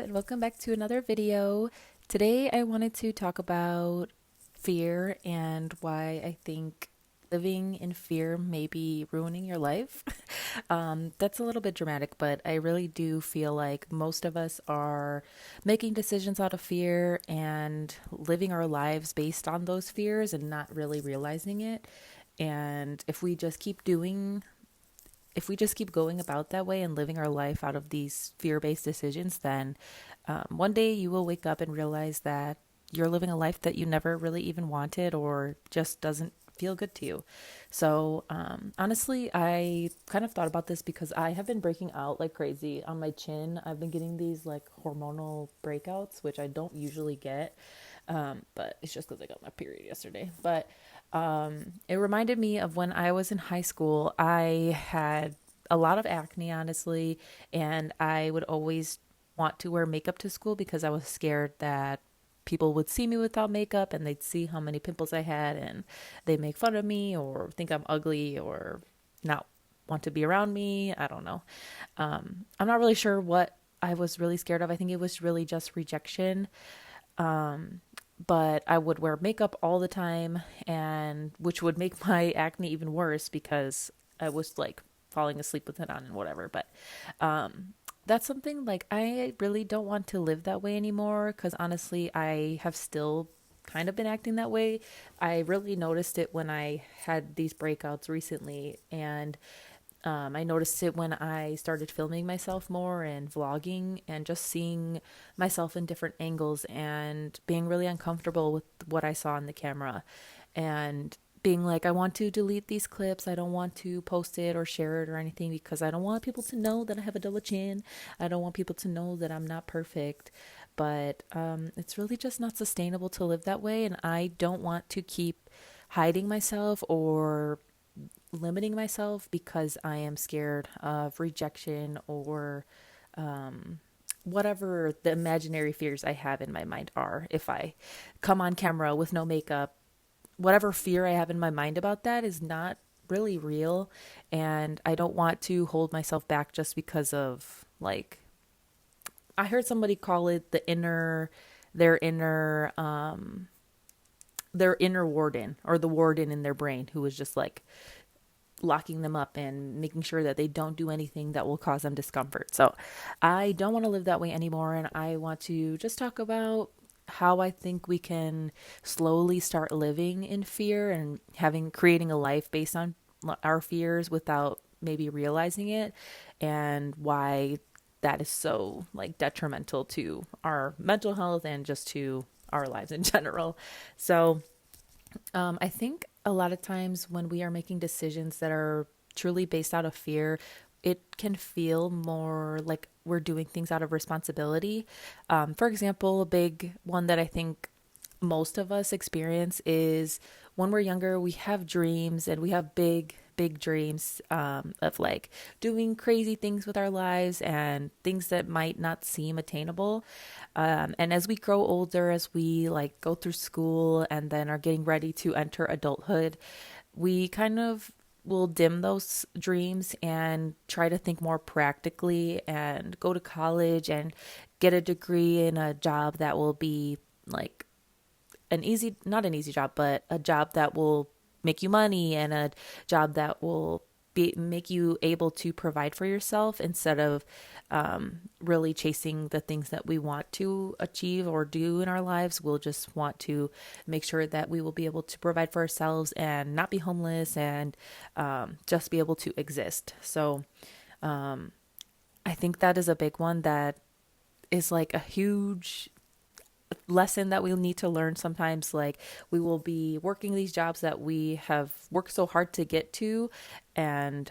and welcome back to another video. Today I wanted to talk about fear and why I think living in fear may be ruining your life. That's a little bit dramatic, but I really do feel like most of us are making decisions out of fear and living our lives based on those fears and not really realizing it. And if we just keep going about that way and living our life out of these fear based decisions, then one day you will wake up and realize that you're living a life that you never really even wanted or just doesn't feel good to you. So, honestly, I kind of thought about this because I have been breaking out like crazy on my chin. I've been getting these like hormonal breakouts, which I don't usually get. But it's just because I got my period yesterday. But it reminded me of when I was in high school. I had a lot of acne, honestly, and I would always want to wear makeup to school because I was scared that people would see me without makeup and they'd see how many pimples I had and they'd make fun of me or think I'm ugly or not want to be around me. I don't know. I'm not really sure what I was really scared of. I think it was really just rejection. But I would wear makeup all the time, and which would make my acne even worse because I was like falling asleep with it on and whatever. But that's something like I really don't want to live that way anymore because honestly, I have still kind of been acting that way. I really noticed it when I had these breakouts recently, and I noticed it when I started filming myself more and vlogging and just seeing myself in different angles and being really uncomfortable with what I saw on the camera and being like, I want to delete these clips. I don't want to post it or share it or anything because I don't want people to know that I have a double chin. I don't want people to know that I'm not perfect. But it's really just not sustainable to live that way. And I don't want to keep hiding myself or limiting myself because I am scared of rejection or whatever the imaginary fears I have in my mind are. If I come on camera with no makeup, whatever fear I have in my mind about that is not really real. And I don't want to hold myself back just because of like, I heard somebody call it their inner, their inner warden or the warden in their brain who was just like locking them up and making sure that they don't do anything that will cause them discomfort. So I don't want to live that way anymore. And I want to just talk about how I think we can slowly start living in fear and creating a life based on our fears without maybe realizing it, and why that is so like detrimental to our mental health and just to our lives in general. So I think a lot of times when we are making decisions that are truly based out of fear, it can feel more like we're doing things out of responsibility. For example, a big one that I think most of us experience is when we're younger, we have dreams and we have big dreams of like doing crazy things with our lives and things that might not seem attainable. And as we grow older, as we like go through school and then are getting ready to enter adulthood, we kind of will dim those dreams and try to think more practically and go to college and get a degree in a job that will be like not an easy job, but a job that will make you money and a job that will make you able to provide for yourself instead of really chasing the things that we want to achieve or do in our lives. We'll just want to make sure that we will be able to provide for ourselves and not be homeless and just be able to exist. So I think that is a big one that is like a huge lesson that we'll need to learn sometimes. Like we will be working these jobs that we have worked so hard to get to, and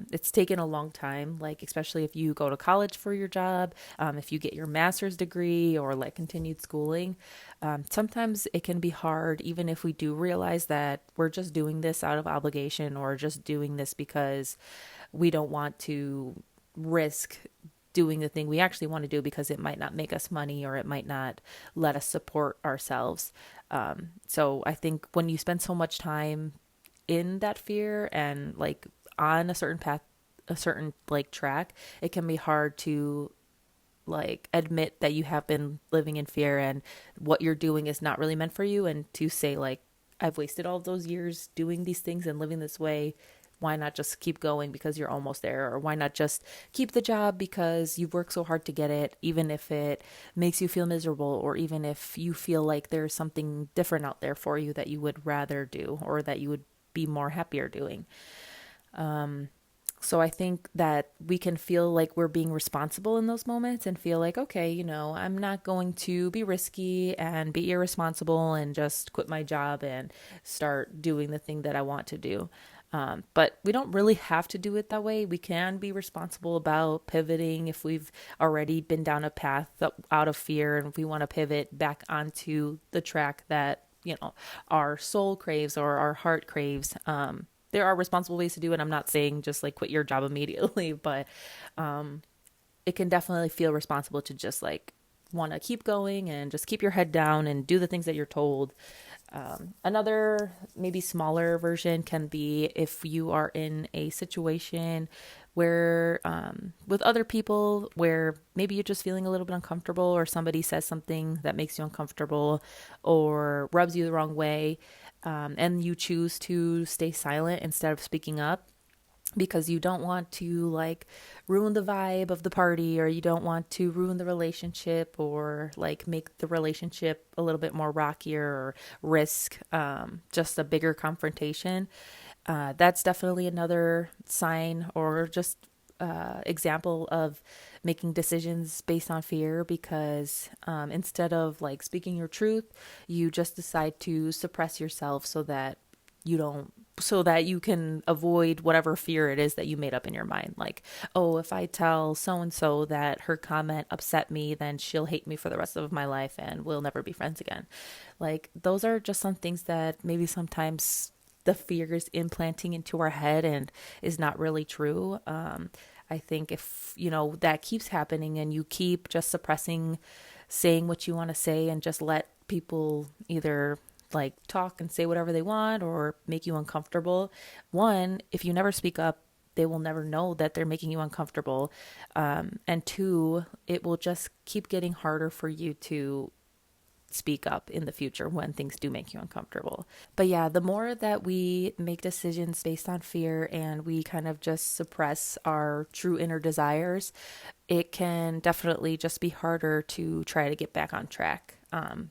it's taken a long time, like especially if you go to college for your job, if you get your master's degree or like continued schooling. Sometimes it can be hard even if we do realize that we're just doing this out of obligation or just doing this because we don't want to risk doing the thing we actually want to do because it might not make us money or it might not let us support ourselves. So I think when you spend so much time in that fear and like on a certain path, a certain like track, it can be hard to like admit that you have been living in fear and what you're doing is not really meant for you, and to say like, I've wasted all those years doing these things and living this way. Why not just keep going because you're almost there? Or why not just keep the job because you've worked so hard to get it, even if it makes you feel miserable, or even if you feel like there's something different out there for you that you would rather do or that you would be more happier doing. So I think that we can feel like we're being responsible in those moments and feel like, okay, I'm not going to be risky and be irresponsible and just quit my job and start doing the thing that I want to do. But we don't really have to do it that way. We can be responsible about pivoting if we've already been down a path out of fear, and if we want to pivot back onto the track that, our soul craves or our heart craves. There are responsible ways to do it. I'm not saying just like quit your job immediately, but it can definitely feel responsible to just like want to keep going and just keep your head down and do the things that you're told. Another maybe smaller version can be if you are in a situation where with other people where maybe you're just feeling a little bit uncomfortable, or somebody says something that makes you uncomfortable or rubs you the wrong way, and you choose to stay silent instead of speaking up because you don't want to like ruin the vibe of the party, or you don't want to ruin the relationship, or like make the relationship a little bit more rockier, or risk just a bigger confrontation. That's definitely another sign, or just example of making decisions based on fear, because instead of like speaking your truth, you just decide to suppress yourself so that you can avoid whatever fear it is that you made up in your mind. Like, oh, if I tell so and so that her comment upset me, then she'll hate me for the rest of my life and we'll never be friends again. Like, those are just some things that maybe sometimes the fear is implanting into our head and is not really true. I think if, that keeps happening and you keep just suppressing saying what you want to say and just let people either like talk and say whatever they want or make you uncomfortable. One, if you never speak up, they will never know that they're making you uncomfortable. And two, it will just keep getting harder for you to speak up in the future when things do make you uncomfortable. But yeah, the more that we make decisions based on fear and we kind of just suppress our true inner desires, it can definitely just be harder to try to get back on track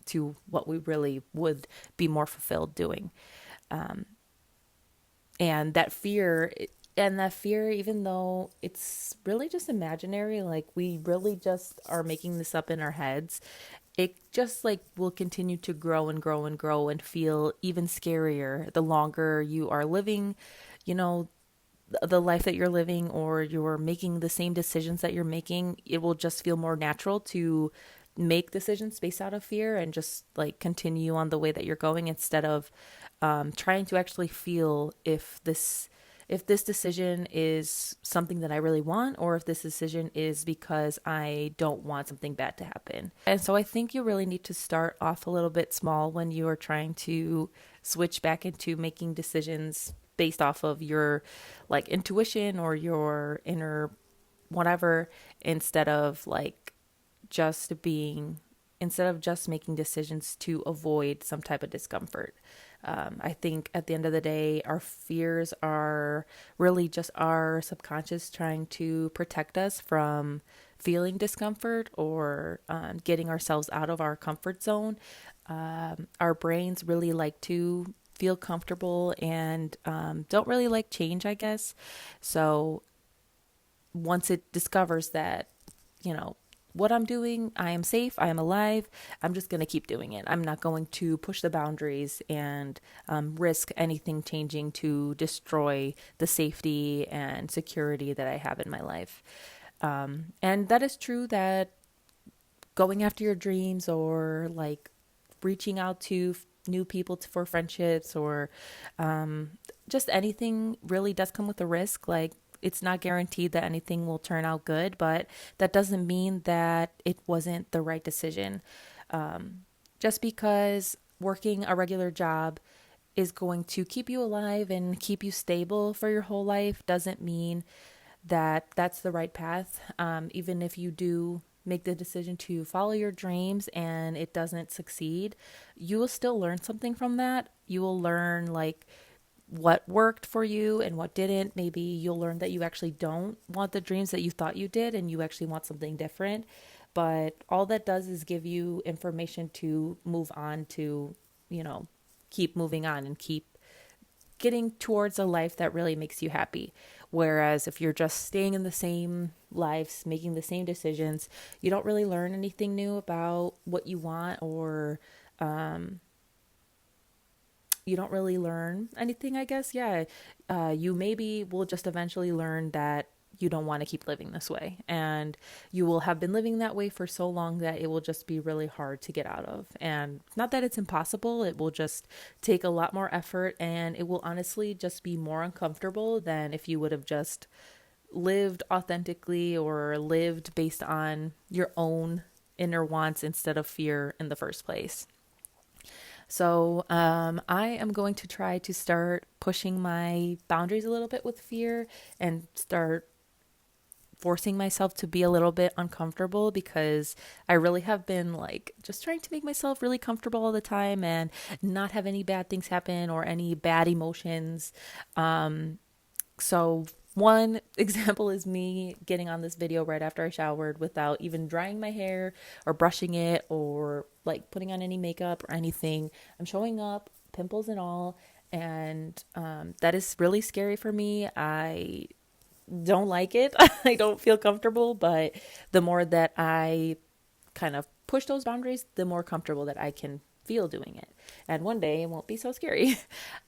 to what we really would be more fulfilled doing. And that fear, even though it's really just imaginary, like we really just are making this up in our heads, it just like will continue to grow and grow and grow and feel even scarier the longer you are living, the life that you're living, or you're making the same decisions that you're making. It will just feel more natural to make decisions based out of fear and just like continue on the way that you're going, instead of trying to actually feel if this decision is something that I really want, or if this decision is because I don't want something bad to happen. And so I think you really need to start off a little bit small when you are trying to switch back into making decisions based off of your like intuition or your inner whatever, instead of like just being instead of just making decisions to avoid some type of discomfort. I think at the end of the day, our fears are really just our subconscious trying to protect us from feeling discomfort, or getting ourselves out of our comfort zone. Our brains really like to feel comfortable and don't really like change, I guess. So once it discovers that, what I'm doing, I am safe, I am alive, I'm just going to keep doing it. I'm not going to push the boundaries and risk anything changing to destroy the safety and security that I have in my life. And that is true that going after your dreams, or like reaching out to new people for friendships, or just anything really does come with a risk. Like, it's not guaranteed that anything will turn out good, but that doesn't mean that it wasn't the right decision. Just because working a regular job is going to keep you alive and keep you stable for your whole life doesn't mean that that's the right path. Even if you do make the decision to follow your dreams and it doesn't succeed, you will still learn something from that. You will learn like what worked for you and what didn't. Maybe you'll learn that you actually don't want the dreams that you thought you did and you actually want something different. But all that does is give you information to move on to, you know, keep moving on and keep getting towards a life that really makes you happy. Whereas if you're just staying in the same lives, making the same decisions, you don't really learn anything new about what you want, or you don't really learn anything, I guess. Yeah. You maybe will just eventually learn that you don't want to keep living this way. And you will have been living that way for so long that it will just be really hard to get out of. And not that it's impossible, it will just take a lot more effort, and it will honestly just be more uncomfortable than if you would have just lived authentically or lived based on your own inner wants instead of fear in the first place. So I am going to try to start pushing my boundaries a little bit with fear and start forcing myself to be a little bit uncomfortable, because I really have been like just trying to make myself really comfortable all the time and not have any bad things happen or any bad emotions. So one example is me getting on this video right after I showered without even drying my hair or brushing it or like putting on any makeup or anything. I'm showing up, pimples and all, and that is really scary for me. I don't like it. I don't feel comfortable, but the more that I kind of push those boundaries, the more comfortable that I can feel doing it. And one day it won't be so scary.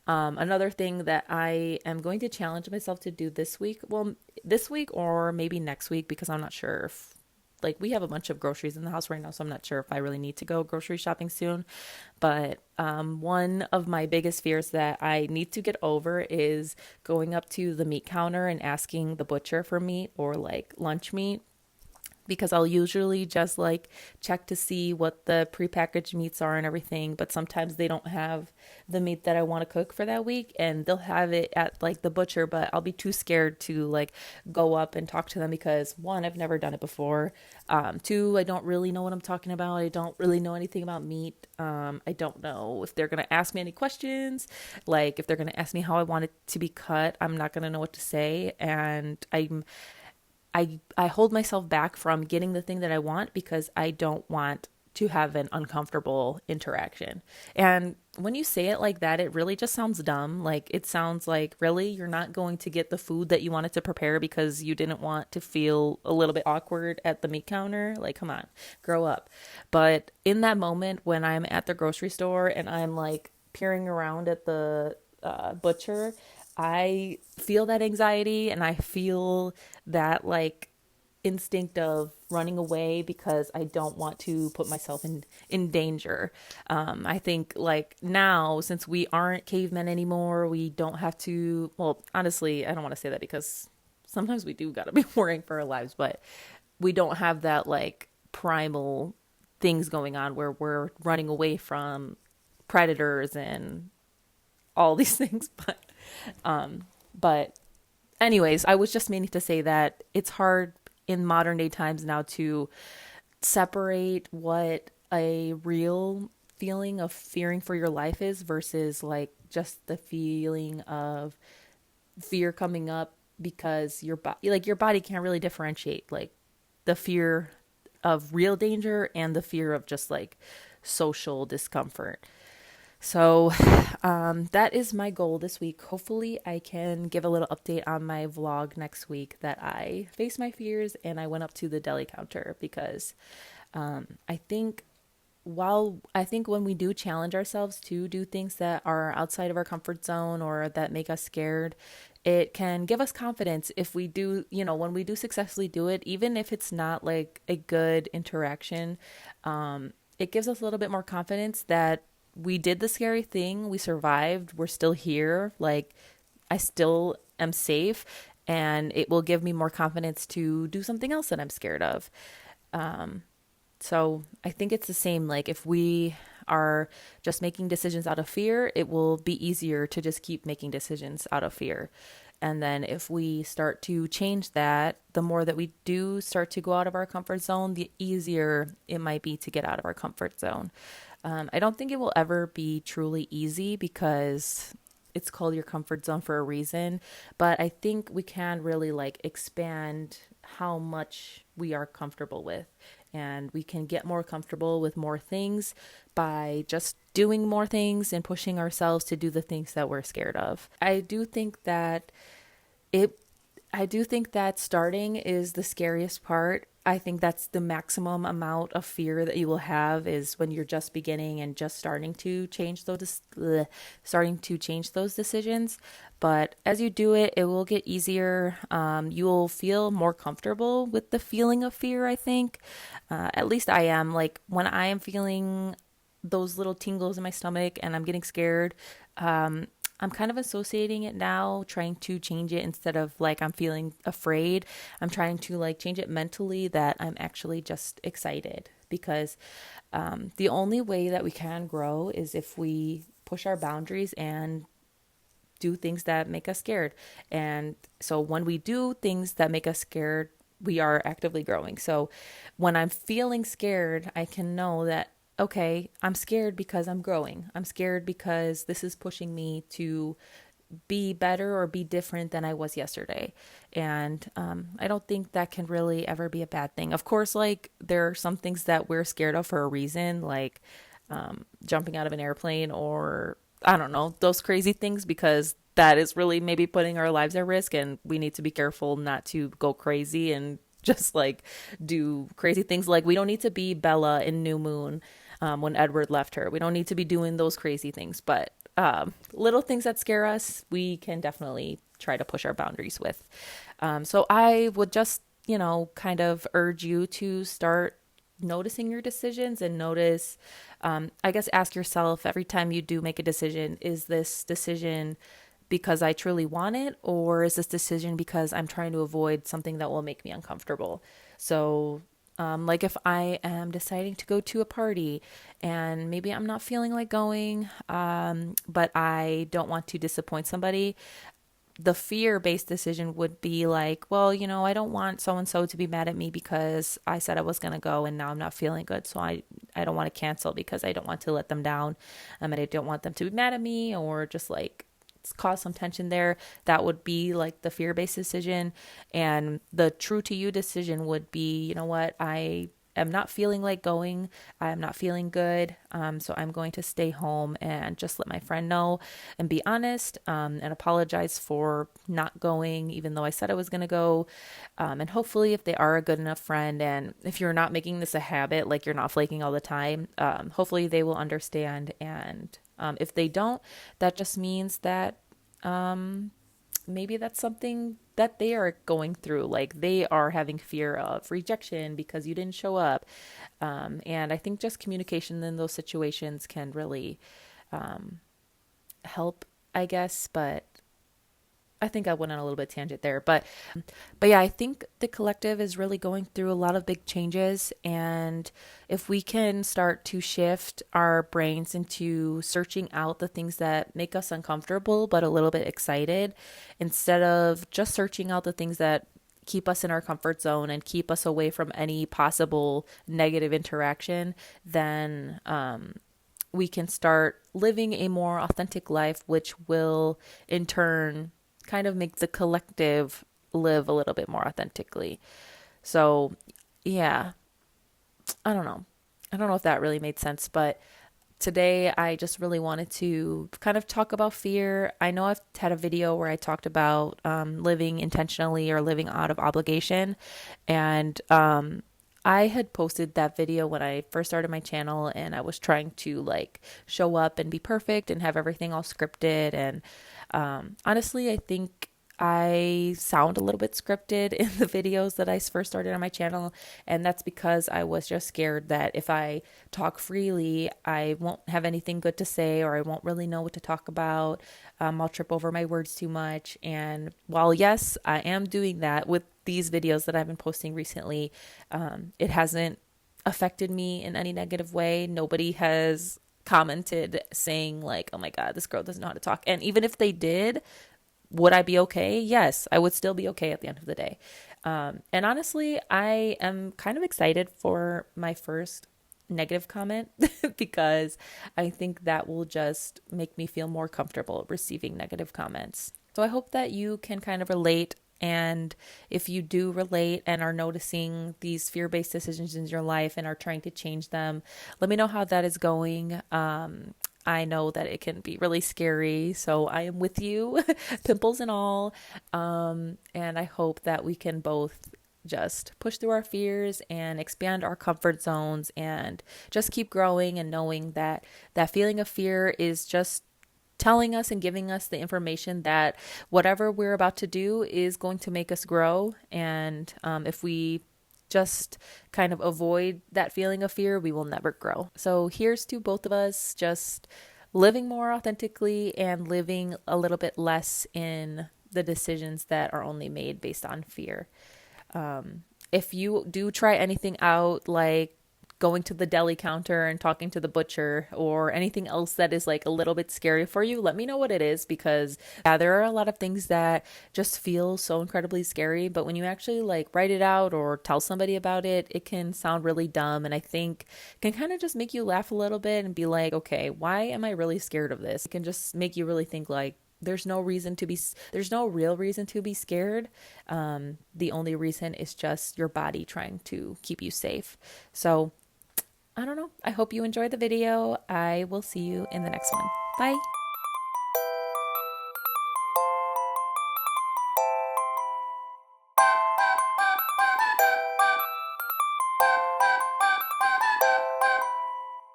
Another thing that I am going to challenge myself to do this week, well, this week or maybe next week, because I'm not sure if, like, we have a bunch of groceries in the house right now, so I'm not sure if I really need to go grocery shopping soon. But one of my biggest fears that I need to get over is going up to the meat counter and asking the butcher for meat or like lunch meat, because I'll usually just like check to see what the prepackaged meats are and everything, but sometimes they don't have the meat that I want to cook for that week, and they'll have it at like the butcher, but I'll be too scared to like go up and talk to them because one, I've never done it before. Two, I don't really know what I'm talking about. I don't really know anything about meat. I don't know if they're going to ask me any questions. Like if they're going to ask me how I want it to be cut, I'm not going to know what to say. And I hold myself back from getting the thing that I want because I don't want to have an uncomfortable interaction. And when you say it like that, it really just sounds dumb. Like it sounds like, really, you're not going to get the food that you wanted to prepare because you didn't want to feel a little bit awkward at the meat counter? Like, come on, grow up. But in that moment when I'm at the grocery store and I'm like peering around at the butcher, I feel that anxiety and I feel that like instinct of running away because I don't want to put myself in danger. I think like now, since we aren't cavemen anymore, we don't have to, well, honestly, I don't want to say that because sometimes we do got to be worrying for our lives, but we don't have that like primal things going on where we're running away from predators and all these things. But anyways, I was just meaning to say that it's hard in modern day times now to separate what a real feeling of fearing for your life is versus like just the feeling of fear coming up because your body can't really differentiate like the fear of real danger and the fear of just like social discomfort. So that is my goal this week. Hopefully, I can give a little update on my vlog next week that I faced my fears and I went up to the deli counter, because I think when we do challenge ourselves to do things that are outside of our comfort zone or that make us scared, it can give us confidence if we do, when we do successfully do it, even if it's not like a good interaction, it gives us a little bit more confidence that we did the scary thing, we survived, we're still here, like I still am safe, and it will give me more confidence to do something else that I'm scared of. So I think it's the same, like if we are just making decisions out of fear, it will be easier to just keep making decisions out of fear. And then if we start to change that, the more that we do start to go out of our comfort zone, the easier it might be to get out of our comfort zone. I don't think it will ever be truly easy because it's called your comfort zone for a reason. But I think we can really like expand how much we are comfortable with. And we can get more comfortable with more things by just doing more things and pushing ourselves to do the things that we're scared of. It I do think that starting is the scariest part. I think that's the maximum amount of fear that you will have is when you're just beginning and just starting to change those decisions. But as you do it, it will get easier. You will feel more comfortable with the feeling of fear, I think. At least I am. Like when I am feeling those little tingles in my stomach and I'm getting scared, I'm kind of associating it now, trying to change it instead of like I'm feeling afraid. I'm trying to like change it mentally that I'm actually just excited because the only way that we can grow is if we push our boundaries and do things that make us scared. And so when we do things that make us scared, we are actively growing. So when I'm feeling scared, I can know that okay, I'm scared because I'm growing. I'm scared because this is pushing me to be better or be different than I was yesterday. And I don't think that can really ever be a bad thing. Of course, like there are some things that we're scared of for a reason, like jumping out of an airplane or I don't know, those crazy things, because that is really maybe putting our lives at risk and we need to be careful not to go crazy and just like do crazy things. Like we don't need to be Bella in New Moon when Edward left her. We don't need to be doing those crazy things, but little things that scare us, we can definitely try to push our boundaries with. So I would just, kind of urge you to start noticing your decisions and notice, I guess, ask yourself every time you do make a decision, is this decision because I truly want it, or is this decision because I'm trying to avoid something that will make me uncomfortable? So like if I am deciding to go to a party and maybe I'm not feeling like going, but I don't want to disappoint somebody, the fear-based decision would be like, well, I don't want so-and-so to be mad at me because I said I was going to go and now I'm not feeling good. So I don't want to cancel because I don't want to let them down. And I don't want them to be mad at me or just like cause some tension there. That would be like the fear-based decision. And the true to you decision would be, you know what, I am not feeling like going. I'm not feeling good. So I'm going to stay home and just let my friend know and be honest, and apologize for not going, even though I said I was going to go. And hopefully if they are a good enough friend, and if you're not making this a habit, like you're not flaking all the time, hopefully they will understand. And if they don't, that just means that maybe that's something that they are going through. Like they are having fear of rejection because you didn't show up. And I think just communication in those situations can really help, I guess. But I think I went on a little bit tangent there, but yeah, I think the collective is really going through a lot of big changes, and if we can start to shift our brains into searching out the things that make us uncomfortable but a little bit excited, instead of just searching out the things that keep us in our comfort zone and keep us away from any possible negative interaction, then we can start living a more authentic life, which will in turn kind of make the collective live a little bit more authentically. So, yeah, I don't know. I don't know if that really made sense, but today I just really wanted to kind of talk about fear. I know I've had a video where I talked about living intentionally or living out of obligation, and I had posted that video when I first started my channel, and I was trying to like show up and be perfect and have everything all scripted. And honestly, I think I sound a little bit scripted in the videos that I first started on my channel. And that's because I was just scared that if I talk freely, I won't have anything good to say, or I won't really know what to talk about. I'll trip over my words too much. And while yes, I am doing that with these videos that I've been posting recently, it hasn't affected me in any negative way. Nobody has commented saying like, oh my God, this girl doesn't know how to talk. And even if they did, would I be okay? Yes, I would still be okay at the end of the day. And honestly, I am kind of excited for my first negative comment because I think that will just make me feel more comfortable receiving negative comments. So I hope that you can kind of relate. And if you do relate and are noticing these fear based decisions in your life and are trying to change them, let me know how that is going. I know that it can be really scary, so I am with you, pimples and all. And I hope that we can both just push through our fears and expand our comfort zones and just keep growing and knowing that that feeling of fear is just telling us and giving us the information that whatever we're about to do is going to make us grow. And if we just kind of avoid that feeling of fear, we will never grow. So here's to both of us just living more authentically and living a little bit less in the decisions that are only made based on fear. If you do try anything out, like going to the deli counter and talking to the butcher or anything else that is like a little bit scary for you, let me know what it is, because yeah, there are a lot of things that just feel so incredibly scary, but when you actually like write it out or tell somebody about it, it can sound really dumb, and I think can kind of just make you laugh a little bit and be like, okay, why am I really scared of this? It can just make you really think like, there's no real reason to be scared. The only reason is just your body trying to keep you safe. So I don't know. I hope you enjoyed the video. I will see you in the next one. Bye.